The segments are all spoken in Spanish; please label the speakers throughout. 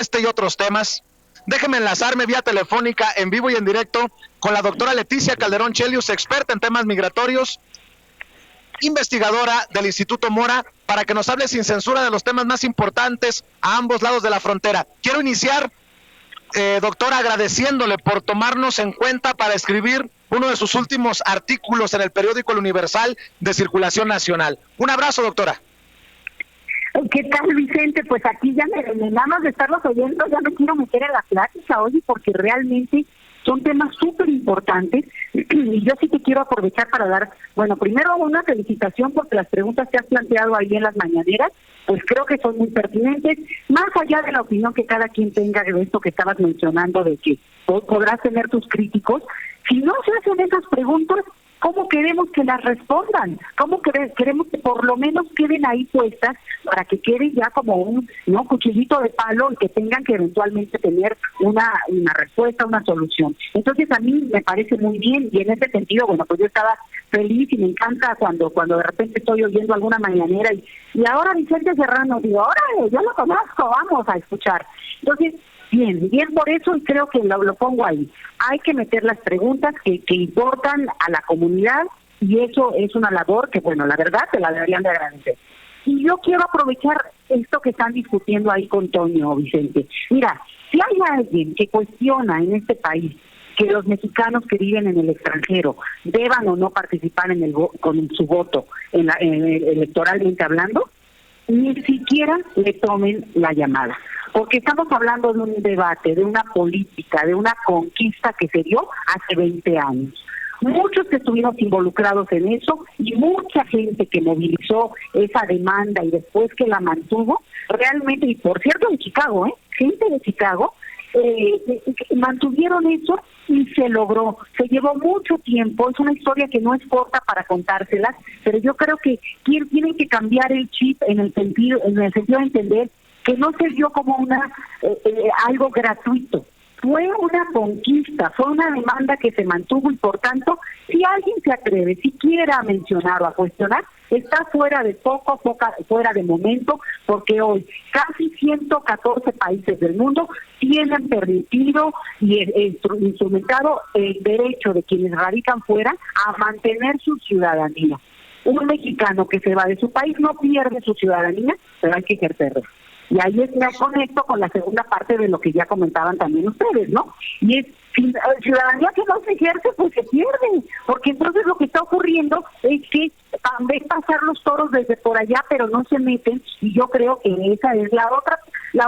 Speaker 1: y otros temas, déjeme enlazarme vía telefónica en vivo y en directo con la doctora Leticia Calderón Chelius, experta en temas migratorios, investigadora del Instituto Mora, para que nos hable sin censura de los temas más importantes a ambos lados de la frontera. Quiero iniciar, doctora, agradeciéndole por tomarnos en cuenta para escribir uno de sus últimos artículos en el periódico El Universal de circulación nacional. Un abrazo, doctora.
Speaker 2: ¿Qué tal, Vicente? Pues aquí ya nada más de estarlos oyendo, ya me quiero meter en la plática, oye, porque realmente son temas súper importantes y yo sí te quiero aprovechar para dar, bueno, primero una felicitación porque las preguntas que has planteado ahí en las mañaneras, pues creo que son muy pertinentes, más allá de la opinión que cada quien tenga de esto que estabas mencionando, de que podrás tener tus críticos. Si no se hacen esas preguntas, ¿cómo queremos que las respondan? ¿Cómo queremos que por lo menos queden ahí puestas para que queden ya como un cuchillito de palo y que tengan que eventualmente tener una respuesta, una solución? Entonces a mí me parece muy bien y en ese sentido, bueno, pues yo estaba feliz y me encanta cuando de repente estoy oyendo alguna mañanera y ahora Vicente Serrano, digo, ahora yo lo conozco, vamos a escuchar. Entonces, bien por eso y creo que lo pongo ahí. Hay que meter las preguntas que importan a la comunidad y eso es una labor que, bueno, la verdad te la deberían de agradecer. Y yo quiero aprovechar esto que están discutiendo ahí con Toño, Vicente. Mira, si hay alguien que cuestiona en este país que los mexicanos que viven en el extranjero deban o no participar con su voto electoralmente hablando, ni siquiera le tomen la llamada. Porque estamos hablando de un debate, de una política, de una conquista que se dio hace 20 años. Muchos que estuvimos involucrados en eso y mucha gente que movilizó esa demanda y después que la mantuvo, realmente, y por cierto de Chicago, gente de Chicago, mantuvieron eso y se logró. Se llevó mucho tiempo, es una historia que no es corta para contárselas, pero yo creo que tienen que cambiar el chip en el sentido de entender que no se dio como algo gratuito. Fue una conquista, fue una demanda que se mantuvo y por tanto, si alguien se atreve siquiera a mencionar o a cuestionar, está fuera de fuera de momento, porque hoy casi 114 países del mundo tienen permitido y instrumentado el derecho de quienes radican fuera a mantener su ciudadanía. Un mexicano que se va de su país no pierde su ciudadanía, pero hay que ejercerla. Y ahí me conecto con la segunda parte de lo que ya comentaban también ustedes, ¿no? Y es, ciudadanía que no se ejerce, pues se pierde, porque entonces lo que está ocurriendo es que ven pasar los toros desde por allá, pero no se meten, y yo creo que esa es la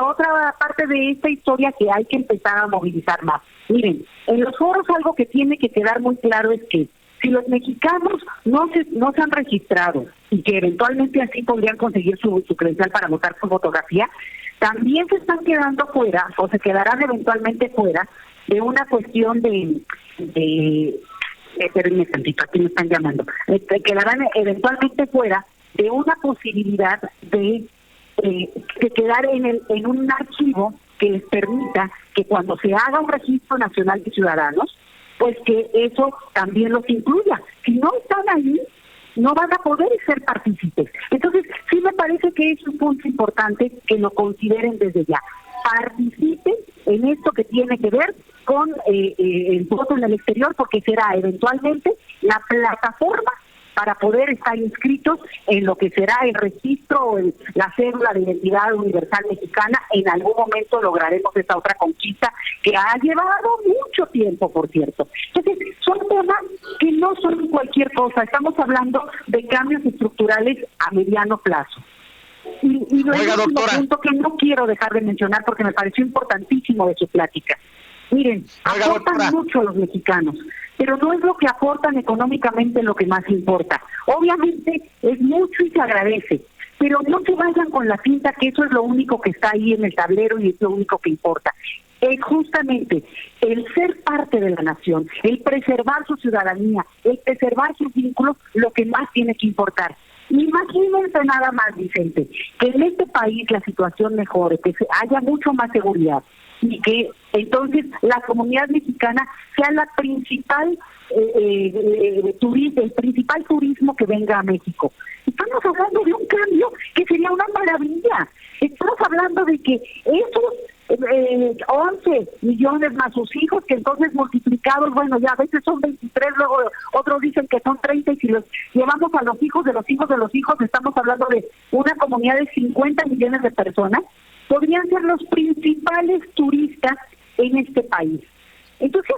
Speaker 2: otra parte de esta historia que hay que empezar a movilizar más. Miren, en los foros algo que tiene que quedar muy claro es que si los mexicanos no se han registrado y que eventualmente así podrían conseguir su credencial para votar con fotografía, también se están quedando fuera o se quedarán eventualmente fuera de una cuestión espérenme tantito, aquí me están llamando, quedarán eventualmente fuera de una posibilidad de quedar en un archivo que les permita que cuando se haga un registro nacional de ciudadanos, pues que eso también los incluya. Si no están ahí, no van a poder ser partícipes. Entonces, sí me parece que es un punto importante que lo consideren desde ya. Participen en esto que tiene que ver con el voto en el exterior, porque será eventualmente la plataforma para poder estar inscritos en lo que será el registro o la cédula de identidad universal mexicana. En algún momento lograremos esa otra conquista que ha llevado mucho tiempo, por cierto. Entonces, son temas que no son cualquier cosa. Estamos hablando de cambios estructurales a mediano plazo. Y luego un punto que no quiero dejar de mencionar porque me pareció importantísimo de su plática. Miren, aportan mucho los mexicanos, pero no es lo que aportan económicamente lo que más importa. Obviamente es mucho y se agradece, pero no se vayan con la finta que eso es lo único que está ahí en el tablero y es lo único que importa. Es justamente el ser parte de la nación, el preservar su ciudadanía, el preservar sus vínculos, lo que más tiene que importar. Imagínense nada más, Vicente, que en este país la situación mejore, que haya mucho más seguridad y que entonces la comunidad mexicana sea la principal el principal turismo que venga a México. Estamos hablando de un cambio que sería una maravilla. Estamos hablando de que esos 11 millones más sus hijos, que entonces multiplicados, bueno, ya a veces son 23, luego otros dicen que son 30, y si los llevamos a los hijos de los hijos de los hijos, estamos hablando de una comunidad de 50 millones de personas, podrían ser los principales turistas en este país. Entonces,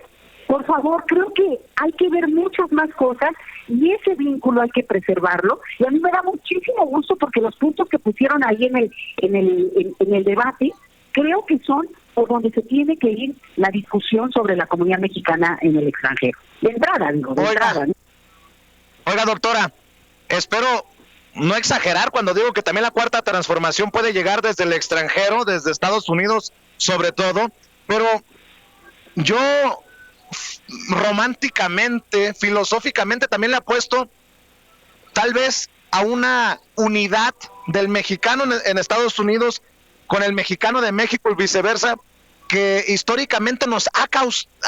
Speaker 2: por favor, creo que hay que ver muchas más cosas y ese vínculo hay que preservarlo. Y a mí me da muchísimo gusto porque los puntos que pusieron ahí en el debate creo que son por donde se tiene que ir la discusión sobre la comunidad mexicana en el extranjero. De entrada, digo, de entrada, ¿no?
Speaker 1: Oiga, doctora, espero no exagerar cuando digo que también la cuarta transformación puede llegar desde el extranjero, desde Estados Unidos sobre todo, pero yo románticamente, filosóficamente también le apuesto tal vez a una unidad del mexicano en Estados Unidos con el mexicano de México y viceversa, que históricamente nos ha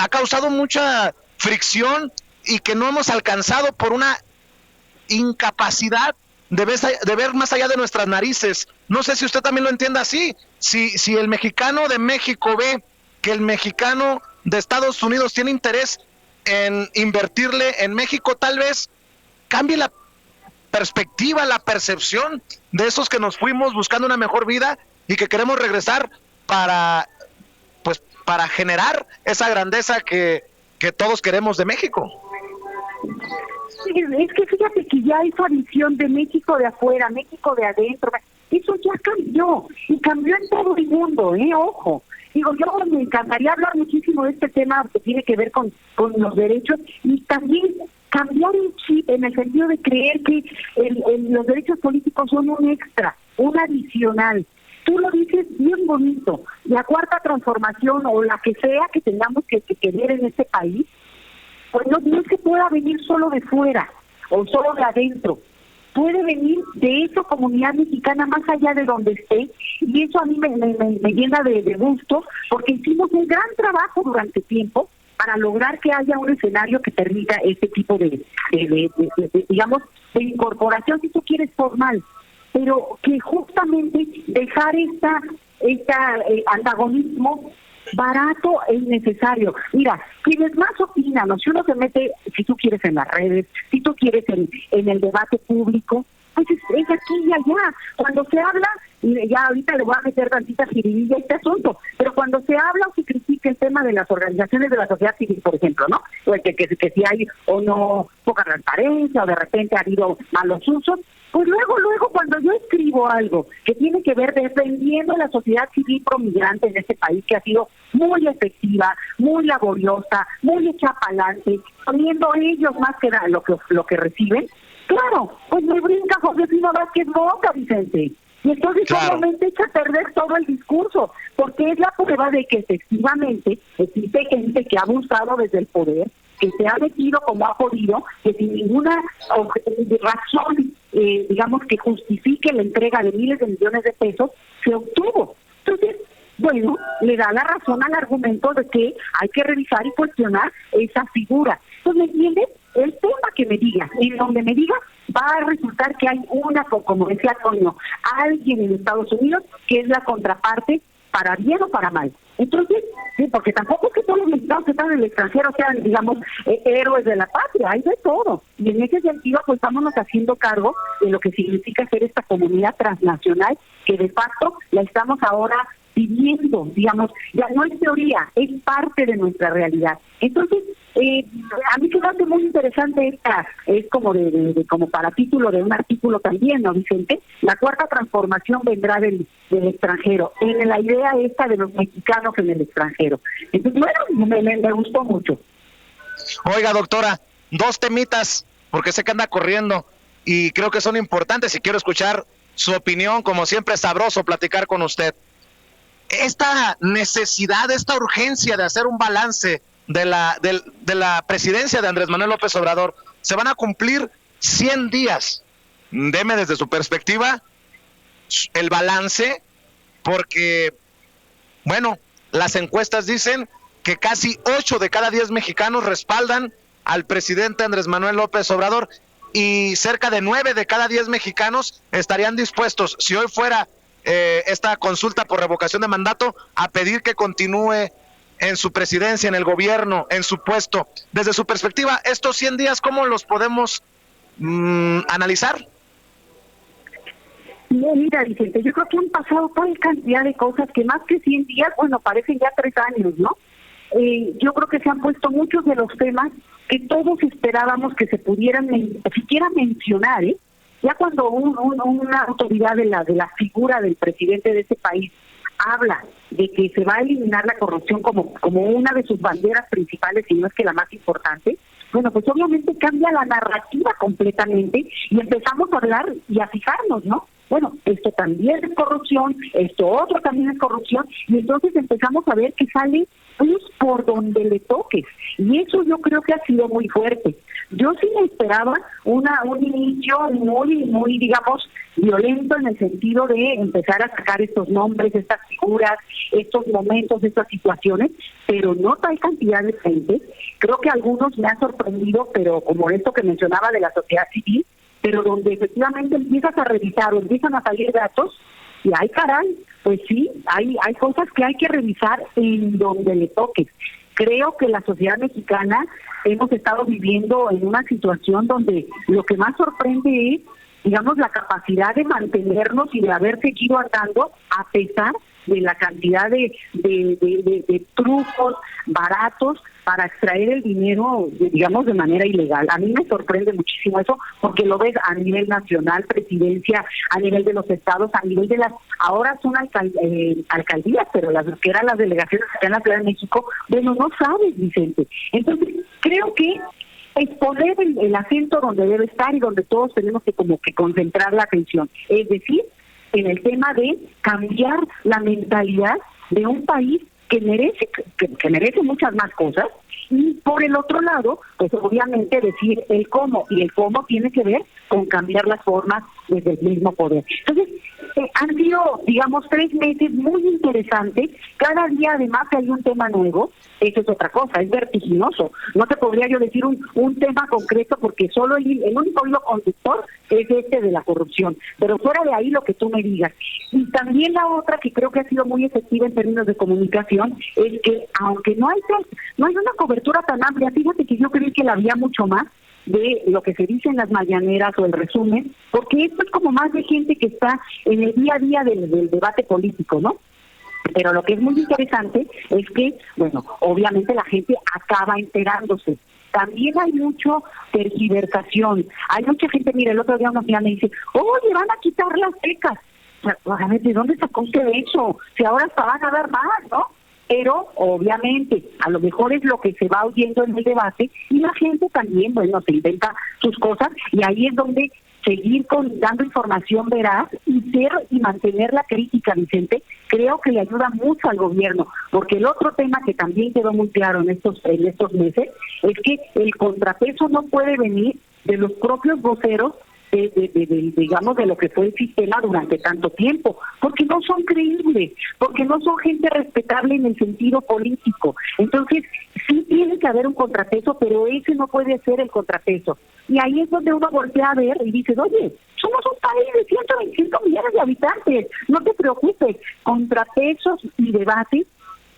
Speaker 1: causado mucha fricción y que no hemos alcanzado por una incapacidad de ver más allá de nuestras narices. No sé si usted también lo entiende así. Si el mexicano de México ve que el mexicano de Estados Unidos tiene interés en invertirle en México, tal vez cambie la perspectiva, la percepción de esos que nos fuimos buscando una mejor vida y que queremos regresar para generar esa grandeza que todos queremos de México.
Speaker 2: Es que fíjate que ya esa visión de México de afuera, México de adentro, eso ya cambió, y cambió en todo el mundo, ojo. Digo, yo me encantaría hablar muchísimo de este tema que tiene que ver con los derechos, y también cambiar el chip en el sentido de creer que los derechos políticos son un extra, un adicional. Tú lo dices bien bonito, la cuarta transformación o la que sea que tengamos que querer en este país, pues no es que pueda venir solo de fuera o solo de adentro, puede venir de esa comunidad mexicana más allá de donde esté, y eso a mí me llena de gusto, porque hicimos un gran trabajo durante tiempo para lograr que haya un escenario que permita este tipo de digamos, de incorporación, si tú quieres, formal, pero que justamente dejar esta antagonismo barato e innecesario. Mira, quienes más opinan, o si uno se mete, si tú quieres, en las redes, si tú quieres en el debate público, pues es aquí y allá. Cuando se habla, ya ahorita le voy a meter tantita jiribilla a este asunto, pero cuando se habla o se critica el tema de las organizaciones de la sociedad civil, por ejemplo, ¿no? O que si hay o no poca transparencia, o de repente ha habido malos usos, pues luego, cuando yo escribo algo que tiene que ver defendiendo la sociedad civil promigrante en este país, que ha sido muy efectiva, muy laboriosa, muy hecha para adelante, poniendo ellos más que lo que reciben, claro, pues me brinca Josefina Vázquez Mota, Vicente. Y entonces obviamente echa a perder todo el discurso, porque es la prueba de que efectivamente existe gente que ha abusado desde el poder, que se ha metido como ha podido, que sin ninguna razón, digamos, que justifique la entrega de miles de millones de pesos, se obtuvo. Entonces, bueno, le da la razón al argumento de que hay que revisar y cuestionar esa figura. Entonces, ¿me entiendes? El tema que me diga, en donde me diga, va a resultar que hay como decía Antonio, alguien en Estados Unidos que es la contraparte, para bien o para mal. Entonces, sí, porque tampoco es que todos los mexicanos que están en el extranjero sean, digamos, héroes de la patria, hay de todo. Y en ese sentido, pues estamos haciendo cargo de lo que significa ser esta comunidad transnacional, que de facto la estamos ahora viviendo, digamos, ya no es teoría, es parte de nuestra realidad. Entonces, a mí se me hace muy interesante esta, es como como para título de un artículo también, ¿no, Vicente? La cuarta transformación vendrá del extranjero, en la idea esta de los mexicanos en el extranjero. Entonces, bueno, me gustó mucho.
Speaker 1: Oiga, doctora, dos temitas, porque sé que anda corriendo, y creo que son importantes, y quiero escuchar su opinión, como siempre es sabroso platicar con usted. Esta necesidad, esta urgencia de hacer un balance de la presidencia de Andrés Manuel López Obrador, se van a cumplir 100 días. Deme desde su perspectiva el balance, porque, bueno, las encuestas dicen que casi 8 de cada 10 mexicanos respaldan al presidente Andrés Manuel López Obrador, y cerca de 9 de cada 10 mexicanos estarían dispuestos, si hoy fuera esta consulta por revocación de mandato a pedir que continúe en su presidencia, en el gobierno, en su puesto. Desde su perspectiva, estos 100 días, ¿cómo los podemos analizar?
Speaker 2: No, mira, Vicente, yo creo que han pasado tal cantidad de cosas que más que 100 días, bueno, parecen ya 3 años, ¿no? Yo creo que se han puesto muchos de los temas que todos esperábamos que se pudieran siquiera mencionar, ¿eh? Ya cuando una autoridad de la figura del presidente de ese país habla de que se va a eliminar la corrupción como una de sus banderas principales, y no es que la más importante, bueno, pues obviamente cambia la narrativa completamente y empezamos a hablar y a fijarnos, ¿no? Bueno, esto también es corrupción, esto otro también es corrupción, y entonces empezamos a ver que sale pues por donde le toques, y eso yo creo que ha sido muy fuerte. Yo sí me esperaba un inicio muy, digamos, violento, en el sentido de empezar a sacar estos nombres, estas figuras, estos momentos, estas situaciones, pero no tal cantidad de gente. Creo que algunos me han sorprendido, pero como esto que mencionaba de la sociedad civil, pero donde efectivamente empiezas a revisar o empiezan a salir datos, y ay caray, pues sí, hay cosas que hay que revisar en donde le toques. Creo que la sociedad mexicana hemos estado viviendo en una situación donde lo que más sorprende es, digamos, la capacidad de mantenernos y de haber seguido andando a pesar de la cantidad de trucos baratos para extraer el dinero, digamos, de manera ilegal. A mí me sorprende muchísimo eso, porque lo ves a nivel nacional, presidencia, a nivel de los estados, a nivel de ahora son alcaldías, pero las que eran las delegaciones acá en la Ciudad de México, bueno, no sabes, Vicente. Entonces, creo que es poner el acento donde debe estar y donde todos tenemos que como que concentrar la atención. Es decir, en el tema de cambiar la mentalidad de un país que merece muchas más cosas, y por el otro lado, pues obviamente decir el cómo, y el cómo tiene que ver con cambiar las formas desde el mismo poder. Entonces, han sido, digamos, 3 meses muy interesantes. Cada día además hay un tema nuevo. Eso es otra cosa, es vertiginoso. No te podría yo decir un tema concreto, porque solo el único hilo conductor es este de la corrupción, pero fuera de ahí lo que tú me digas. Y también la otra, que creo que ha sido muy efectiva en términos de comunicación, es que aunque no hay una cobertura tan amplia, fíjate que yo creí que la había mucho más de lo que se dice en las mañaneras o el resumen, porque esto es como más de gente que está en el día a día del debate político, ¿no? Pero lo que es muy interesante es que, bueno, obviamente la gente acaba enterándose. También hay mucho tergiversación. Hay mucha gente, mira, el otro día una amiga me dice, oye, van a quitar las becas. O sea, a ver, ¿de dónde sacó usted eso? Si ahora hasta van a dar más, ¿no? Pero obviamente a lo mejor es lo que se va oyendo en el debate, y la gente también, bueno, se inventa sus cosas, y ahí es donde seguir dando información veraz y mantener la crítica, Vicente, creo que le ayuda mucho al gobierno, porque el otro tema que también quedó muy claro en estos meses es que el contrapeso no puede venir de los propios voceros digamos, de lo que fue el sistema durante tanto tiempo, porque no son creíbles, porque no son gente respetable en el sentido político. Entonces, sí tiene que haber un contrapeso, pero ese no puede ser el contrapeso. Y ahí es donde uno voltea a ver y dice, oye, somos un país de 125 millones de habitantes, no te preocupes, contrapesos y debates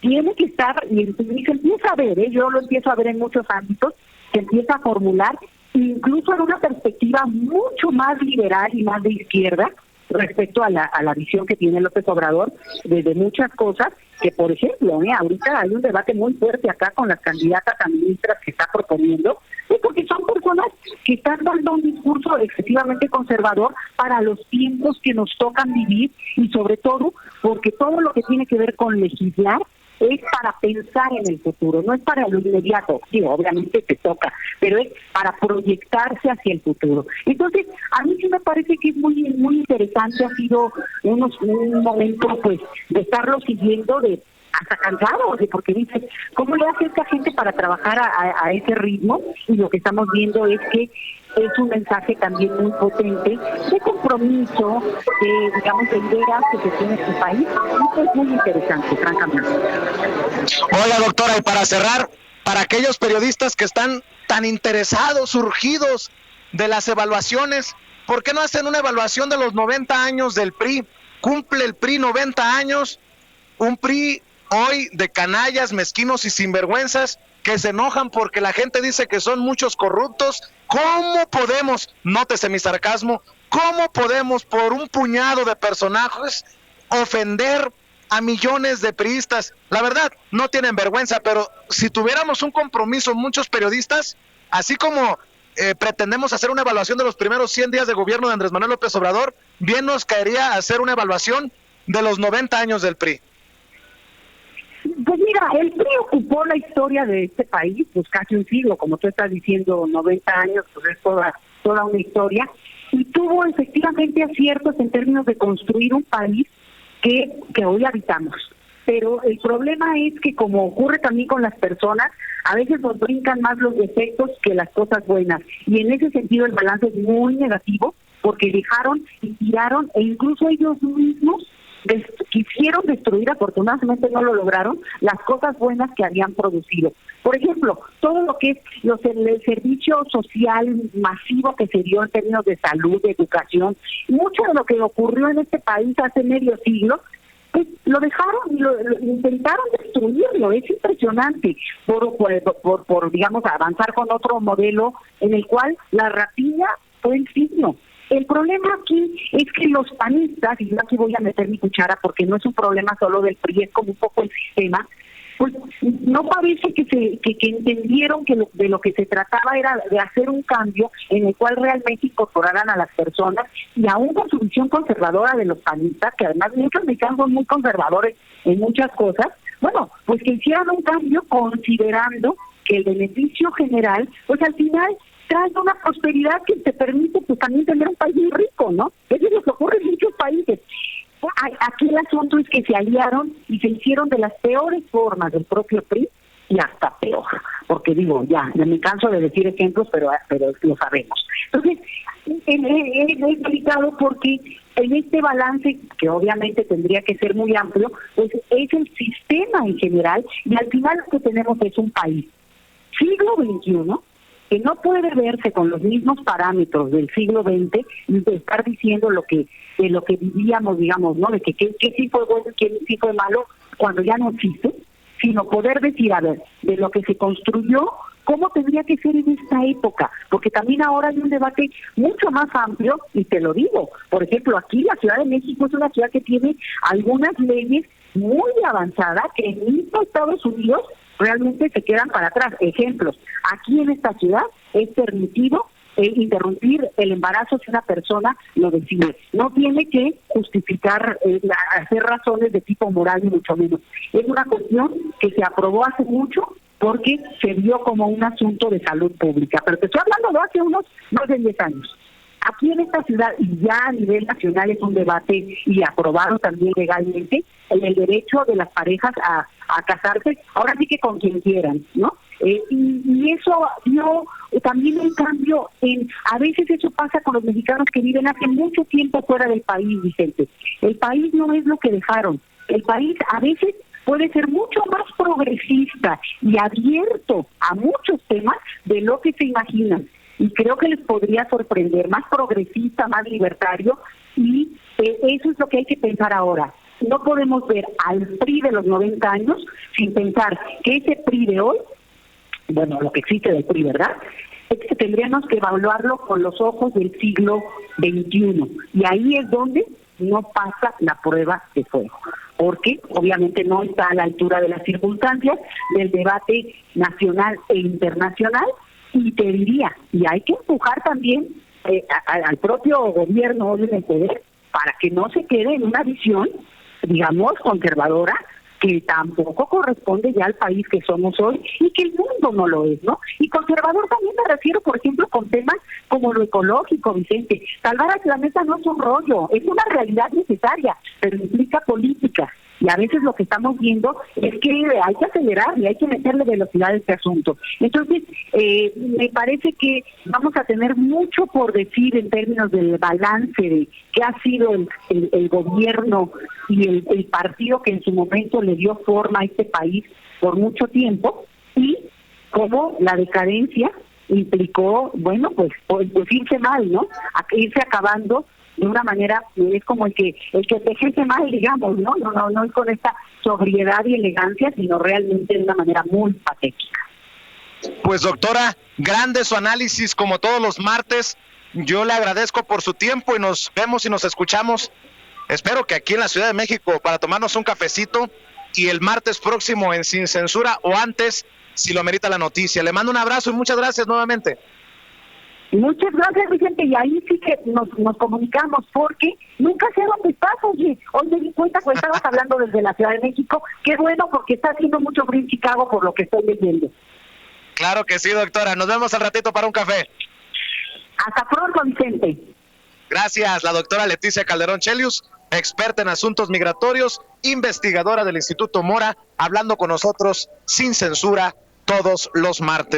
Speaker 2: tiene que estar, y se empieza a ver, yo lo empiezo a ver en muchos ámbitos, se empieza a formular, incluso en una perspectiva mucho más liberal y más de izquierda respecto a la visión que tiene López Obrador desde muchas cosas, que por ejemplo, ahorita hay un debate muy fuerte acá con las candidatas a ministras que está proponiendo, porque son personas que están dando un discurso excesivamente conservador para los tiempos que nos tocan vivir, y sobre todo porque todo lo que tiene que ver con legislar es para pensar en el futuro, no es para lo inmediato. Sí, obviamente te toca, pero es para proyectarse hacia el futuro. Entonces, a mí sí me parece que es muy interesante, ha sido un momento pues de estarlo siguiendo, de hasta cansado, porque dices, ¿cómo le hace esta gente para trabajar a ese ritmo? Y lo que estamos viendo es que es un mensaje también muy potente de compromiso, digamos, de ideas que se tiene en este país. Esto es muy interesante, francamente.
Speaker 1: Hola, doctora, y para cerrar, para aquellos periodistas que están tan interesados, surgidos de las evaluaciones, ¿por qué no hacen una evaluación de los 90 años del PRI? cumple el PRI 90 años, un PRI hoy de canallas, mezquinos y sinvergüenzas que se enojan porque la gente dice que son muchos corruptos. ¿Cómo podemos, nótese mi sarcasmo, cómo podemos por un puñado de personajes ofender a millones de priistas? La verdad, no tienen vergüenza, pero si tuviéramos un compromiso muchos periodistas, así como pretendemos hacer una evaluación de los primeros 100 días de gobierno de Andrés Manuel López Obrador, bien nos caería hacer una evaluación de los 90 años del PRI.
Speaker 2: Pues mira, el PRI ocupó la historia de este país, pues casi un siglo, como tú estás diciendo, 90 años, pues es toda una historia, y tuvo efectivamente aciertos en términos de construir un país que hoy habitamos. Pero el problema es que, como ocurre también con las personas, a veces nos brincan más los defectos que las cosas buenas, y en ese sentido el balance es muy negativo, porque dejaron y tiraron, e incluso ellos mismos quisieron destruir, afortunadamente no lo lograron, las cosas buenas que habían producido. Por ejemplo, todo lo que es el servicio social masivo que se dio en términos de salud, de educación, mucho de lo que ocurrió en este país hace medio siglo, pues lo dejaron y lo intentaron destruirlo. Es impresionante por digamos, avanzar con otro modelo en el cual la rapiña fue el signo. El problema aquí es que los panistas, y yo aquí voy a meter mi cuchara porque no es un problema solo del PRI, es como un poco el sistema, pues no parece que entendieron que de lo que se trataba era de hacer un cambio en el cual realmente incorporaran a las personas, y aún con su visión conservadora de los panistas, que además muchos mexicanos son muy conservadores en muchas cosas, bueno, pues que hicieran un cambio considerando que el beneficio general, pues al final trae una prosperidad que te permite pues también tener un país muy rico, ¿no? Eso es lo que ocurre en muchos países. Aquí el asunto es que se aliaron y se hicieron de las peores formas del propio PRI y hasta peor, porque digo, ya me canso de decir ejemplos, pero lo sabemos. Entonces, es delicado porque en este balance, que obviamente tendría que ser muy amplio, pues es el sistema en general, y al final lo que tenemos es un país siglo XXI, que no puede verse con los mismos parámetros del siglo XX y de estar diciendo de lo que vivíamos, digamos, ¿no? De que sí fue bueno y qué sí fue malo cuando ya no existe, sino poder decir, a ver, de lo que se construyó, ¿cómo tendría que ser en esta época? Porque también ahora hay un debate mucho más amplio, y te lo digo, por ejemplo, aquí la Ciudad de México es una ciudad que tiene algunas leyes muy avanzadas que en mismo Estados Unidos realmente se quedan para atrás. Ejemplos, aquí en esta ciudad es permitido interrumpir el embarazo si una persona lo decide. No tiene que justificar, hacer razones de tipo moral, ni mucho menos. Es una cuestión que se aprobó hace mucho porque se vio como un asunto de salud pública. Pero te estoy hablando de hace unos más de 10 años. Aquí en esta ciudad, y ya a nivel nacional es un debate y aprobado también legalmente, el derecho de las parejas a casarse, ahora sí que con quien quieran, ¿no? Y eso dio también un cambio a veces eso pasa con los mexicanos que viven hace mucho tiempo fuera del país, Vicente. El país no es lo que dejaron. El país a veces puede ser mucho más progresista y abierto a muchos temas de lo que se imaginan. Y creo que les podría sorprender, más progresista, más libertario, y eso es lo que hay que pensar ahora. No podemos ver al PRI de los 90 años sin pensar que ese PRI de hoy, bueno, lo que existe del PRI, ¿verdad?, es que tendríamos que evaluarlo con los ojos del siglo XXI. Y ahí es donde no pasa la prueba de fuego, porque obviamente no está a la altura de las circunstancias del debate nacional e internacional. Y te diría, y hay que empujar también al propio gobierno hoy en el poder para que no se quede en una visión, digamos, conservadora, que tampoco corresponde ya al país que somos hoy y que el mundo no lo es, ¿no? Y conservador también me refiero, por ejemplo, con temas como lo ecológico, Vicente. Salvar al planeta no es un rollo, es una realidad necesaria, pero implica política. Y a veces lo que estamos viendo es que hay que acelerar y hay que meterle velocidad a este asunto. Entonces, me parece que vamos a tener mucho por decir en términos del balance de qué ha sido el gobierno y el partido que en su momento le dio forma a este país por mucho tiempo, y cómo la decadencia implicó, bueno, pues irse mal, ¿no? Irse acabando de una manera, es como el que envejece mal, digamos, no es con esta sobriedad y elegancia, sino realmente de una manera muy patética.
Speaker 1: Pues doctora, grande su análisis como todos los martes. Yo le agradezco por su tiempo y nos vemos y nos escuchamos. Espero que aquí en la Ciudad de México para tomarnos un cafecito y el martes próximo en Sin Censura o antes si lo amerita la noticia. Le mando un abrazo y muchas gracias nuevamente.
Speaker 2: Muchas gracias, Vicente, y ahí sí que nos comunicamos, porque nunca sé dónde estás, oye. Hoy me di cuenta que estabas hablando desde la Ciudad de México. Qué bueno, porque está haciendo mucho frío en Chicago por lo que estoy leyendo.
Speaker 1: Claro que sí, doctora. Nos vemos al ratito para un café.
Speaker 2: Hasta pronto, Vicente.
Speaker 1: Gracias, la doctora Leticia Calderón Chelius, experta en asuntos migratorios, investigadora del Instituto Mora, hablando con nosotros sin censura todos los martes.